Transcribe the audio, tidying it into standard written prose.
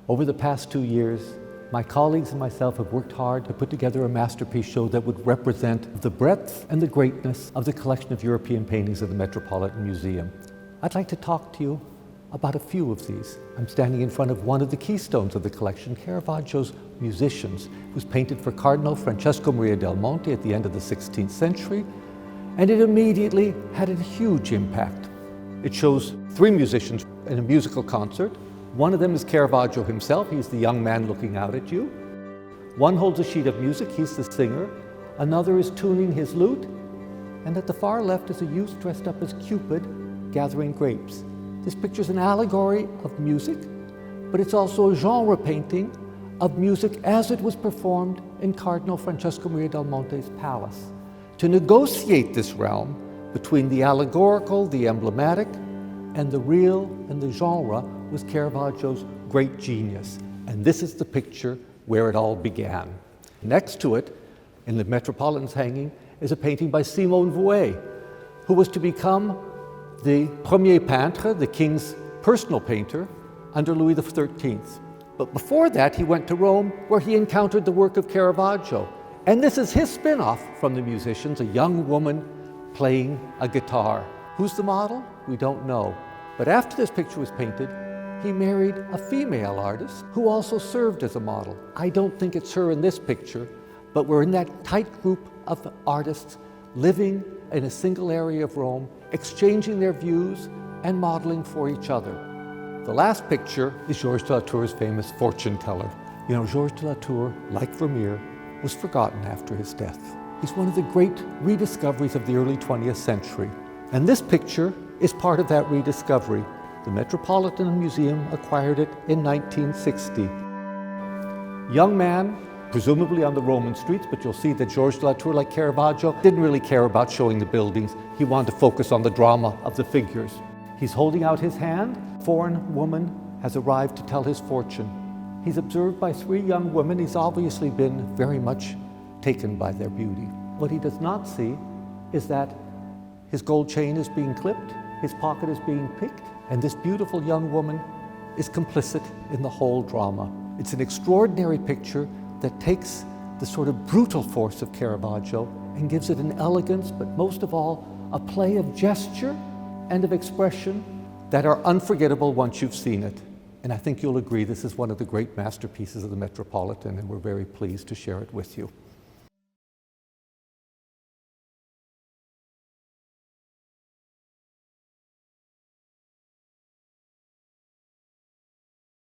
Over the past 2 years, my colleagues and myself have worked hard to put together a masterpiece show that would represent the breadth and the greatness of the collection of European paintings of the Metropolitan Museum. I'd like to talk to you about a few of these. I'm standing in front of one of the keystones of the collection, Caravaggio's Musicians. It was painted for Cardinal Francesco Maria del Monte at the end of the 16th century, and it immediately had a huge impact. It shows 3 musicians in a musical concert. One of them is Caravaggio himself. He's the young man looking out at you. One holds a sheet of music. He's the singer. Another is tuning his lute. And at the far left is a youth dressed up as Cupid gathering grapes. This picture is an allegory of music, but it's also a genre painting of music as it was performed in Cardinal Francesco Maria del Monte's palace. To negotiate this realm between the allegorical, the emblematic, and the real and the genre was Caravaggio's great genius. And this is the picture where it all began. Next to it, in the Metropolitan's hanging, is a painting by Simone Vouet, who was to become the premier peintre, the king's personal painter, under Louis XIII. But before that, he went to Rome, where he encountered the work of Caravaggio. And this is his spin-off from the Musicians, a young woman playing a guitar. Who's the model? We don't know. But after this picture was painted, he married a female artist who also served as a model. I don't think it's her in this picture, but we're in that tight group of artists living in a single area of Rome, exchanging their views and modeling for each other. The last picture is Georges de Latour's famous fortune teller. You know, Georges de Latour, like Vermeer, was forgotten after his death. He's one of the great rediscoveries of the early 20th century. And this picture is part of that rediscovery. The Metropolitan Museum acquired it in 1960. Young man, presumably on the Roman streets, but you'll see that Georges de Latour, like Caravaggio, didn't really care about showing the buildings. He wanted to focus on the drama of the figures. He's holding out his hand. A foreign woman has arrived to tell his fortune. He's observed by 3 young women. He's obviously been very much taken by their beauty. What he does not see is that his gold chain is being clipped, his pocket is being picked, and this beautiful young woman is complicit in the whole drama. It's an extraordinary picture that takes the sort of brutal force of Caravaggio and gives it an elegance, but most of all, a play of gesture and of expression that are unforgettable once you've seen it. And I think you'll agree this is one of the great masterpieces of the Metropolitan, and we're very pleased to share it with you.